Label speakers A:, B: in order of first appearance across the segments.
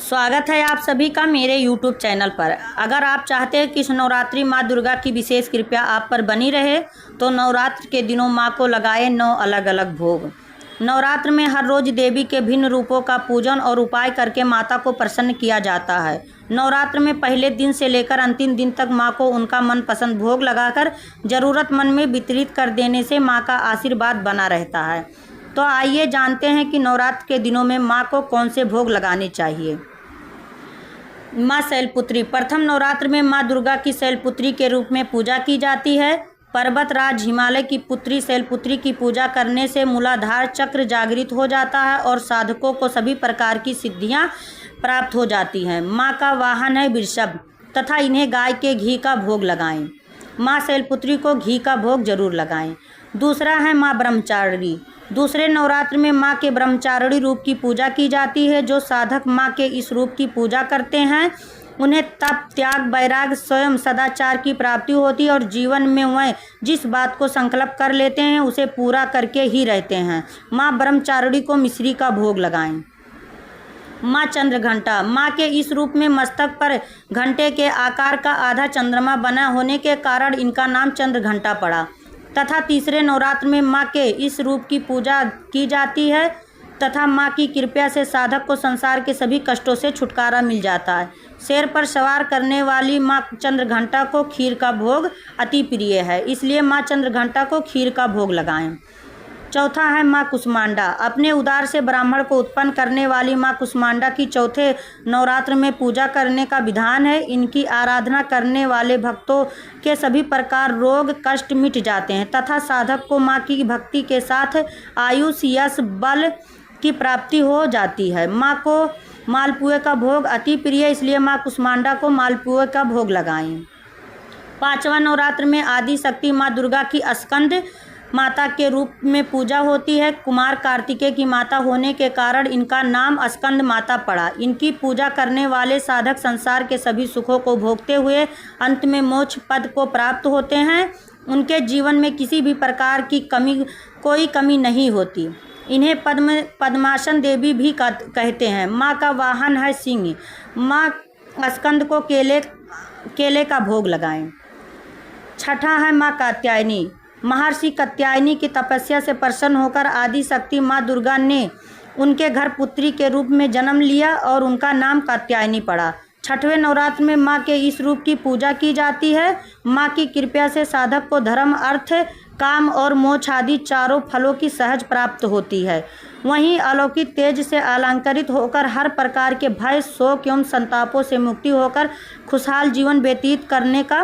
A: स्वागत है आप सभी का मेरे YouTube चैनल पर। अगर आप चाहते हैं कि इस नवरात्रि माँ दुर्गा की विशेष कृपा आप पर बनी रहे तो नवरात्र के दिनों माँ को लगाए 9 अलग अलग भोग। नवरात्र में हर रोज देवी के भिन्न रूपों का पूजन और उपाय करके माता को प्रसन्न किया जाता है। नवरात्र में पहले दिन से लेकर अंतिम दिन तक माँ को उनका मनपसंद भोग लगाकर जरूरतमंद में वितरित कर देने से माँ का आशीर्वाद बना रहता है। तो आइए जानते हैं कि नवरात्र के दिनों में माँ को कौन से भोग लगाने चाहिए। माँ शैलपुत्री। प्रथम नवरात्र में माँ दुर्गा की शैलपुत्री के रूप में पूजा की जाती है। पर्वतराज हिमालय की पुत्री शैलपुत्री की पूजा करने से मूलाधार चक्र जागृत हो जाता है और साधकों को सभी प्रकार की सिद्धियां प्राप्त हो जाती हैं। माँ का वाहन है वृषभ तथा इन्हें गाय के घी का भोग लगाएं। माँ शैलपुत्री को घी का भोग जरूर लगाएं। दूसरा है माँ ब्रह्मचारिणी। दूसरे नवरात्र में माँ के ब्रह्मचारिणी रूप की पूजा की जाती है। जो साधक माँ के इस रूप की पूजा करते हैं उन्हें तप, त्याग, वैराग्य, स्वयं सदाचार की प्राप्ति होती है और जीवन में वह जिस बात को संकल्प कर लेते हैं उसे पूरा करके ही रहते हैं। माँ ब्रह्मचारिणी को मिश्री का भोग लगाएं। माँ चंद्रघंटा। माँ के इस रूप में मस्तक पर घंटे के आकार का आधा चंद्रमा बना होने के कारण इनका नाम चंद्रघंटा पड़ा। तथा तीसरे नवरात्र में माँ के इस रूप की पूजा की जाती है तथा माँ की कृपा से साधक को संसार के सभी कष्टों से छुटकारा मिल जाता है। शेर पर सवार करने वाली माँ चंद्रघंटा को खीर का भोग अति प्रिय है, इसलिए माँ चंद्रघंटा को खीर का भोग लगाएं। चौथा है माँ कुष्मांडा। अपने उदर से ब्राह्मण को उत्पन्न करने वाली माँ कुष्मांडा की चौथे नवरात्र में पूजा करने का विधान है। इनकी आराधना करने वाले भक्तों के सभी प्रकार रोग कष्ट मिट जाते हैं तथा साधक को माँ की भक्ति के साथ आयुष, यश, बल की प्राप्ति हो जाती है। माँ को मालपुए का भोग अति प्रिय है, इसलिए माँ कुष्मांडा को मालपुए का भोग लगाएं। पांचवा नवरात्र में आदि शक्ति माँ दुर्गा की स्कंद माता के रूप में पूजा होती है। कुमार कार्तिकेय की माता होने के कारण इनका नाम स्कंद माता पड़ा। इनकी पूजा करने वाले साधक संसार के सभी सुखों को भोगते हुए अंत में मोक्ष पद को प्राप्त होते हैं। उनके जीवन में किसी भी प्रकार की कोई कमी नहीं होती। इन्हें पद्मासन देवी भी कहते हैं। माँ का वाहन है सिंह। माँ स्कंद को केले का भोग लगाएं। छठा है माँ कात्यायनी। महर्षि कात्यायनी की तपस्या से प्रसन्न होकर आदि शक्ति माँ दुर्गा ने उनके घर पुत्री के रूप में जन्म लिया और उनका नाम कात्यायनी पड़ा। छठवें नवरात्र में माँ के इस रूप की पूजा की जाती है। माँ की कृपा से साधक को धर्म, अर्थ, काम और मोक्ष आदि चारों फलों की सहज प्राप्त होती है। वहीं अलौकिक तेज से अलंकृत होकर हर प्रकार के भय, शोक एवं संतापों से मुक्ति होकर खुशहाल जीवन व्यतीत करने का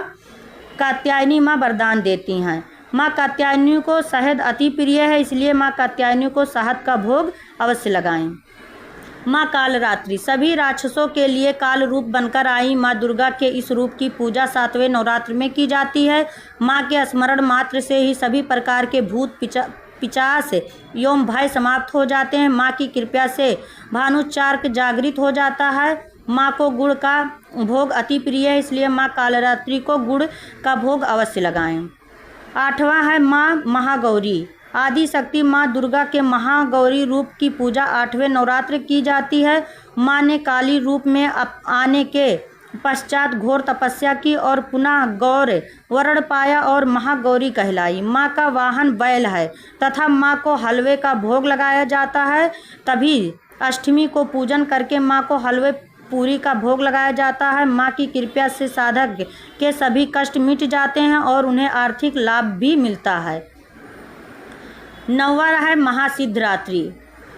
A: कात्यायनी माँ वरदान देती हैं। माँ कात्यायनी को शहद अति प्रिय है, इसलिए माँ कात्यायनी को शहद का भोग अवश्य लगाएं। माँ कालरात्रि। सभी राक्षसों के लिए काल रूप बनकर आई माँ दुर्गा के इस रूप की पूजा 7वें नवरात्र में की जाती है। माँ के स्मरण मात्र से ही सभी प्रकार के भूत पिशाच एवं भय समाप्त हो जाते हैं। माँ की कृपा से भानुचार्क जागृत हो जाता है। माँ को गुड़ का भोग अति प्रिय है, इसलिए माँ कालरात्रि को गुड़ का भोग अवश्य लगाएं। आठवां है माँ महागौरी। आदि शक्ति माँ दुर्गा के महागौरी रूप की पूजा 8वें नवरात्र की जाती है। माँ ने काली रूप में आने के पश्चात घोर तपस्या की और पुनः गौर वर्ण पाया और महागौरी कहलाई। माँ का वाहन बैल है तथा माँ को हलवे का भोग लगाया जाता है। तभी अष्टमी को पूजन करके माँ को हलवे पूरी का भोग लगाया जाता है। माँ की कृपा से साधक के सभी कष्ट मिट जाते हैं और उन्हें आर्थिक लाभ भी मिलता है। 9वां है महाशिवरात्रि।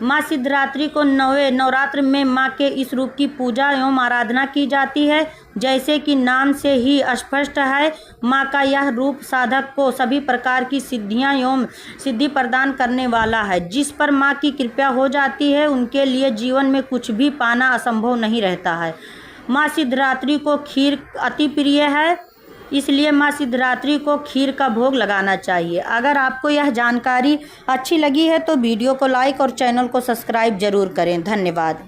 A: माँ शिवरात्रि को 9वें नवरात्र में माँ के इस रूप की पूजा एवं आराधना की जाती है। जैसे कि नाम से ही स्पष्ट है, माँ का यह रूप साधक को सभी प्रकार की सिद्धियाँ एवं सिद्धि प्रदान करने वाला है। जिस पर माँ की कृपा हो जाती है उनके लिए जीवन में कुछ भी पाना असंभव नहीं रहता है। माँ शिवरात्रि को खीर अति प्रिय है, इसलिए माँ शिवरात्रि को खीर का भोग लगाना चाहिए। अगर आपको यह जानकारी अच्छी लगी है तो वीडियो को लाइक और चैनल को सब्सक्राइब जरूर करें। धन्यवाद।